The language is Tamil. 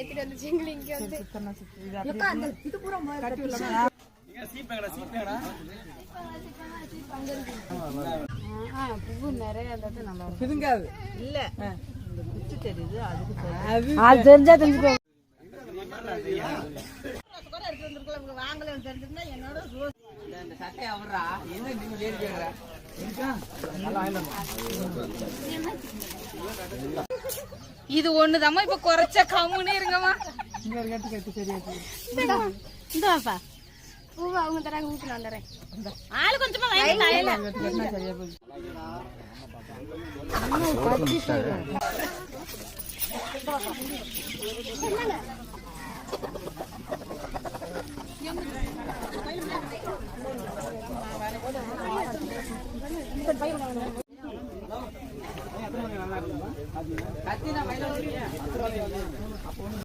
ஏத்திட்டு வந்து சிங்கிள் இங்க வந்து இது பூரா பூ நிறைய நல்லா பிதுங்காது இல்ல குச்சி தெரியுது அது தெரிஞ்சா தெரிஞ்சுக்கோ இது ஒண்ணுதாம்மா இப்ப குறைச்ச கம்முன்னு இருங்கம்மா இந்தாப்பா பூவா அவங்க தராங்க ஊத்து நான் தரேன் ஆளு கொஞ்சமா வாங்கி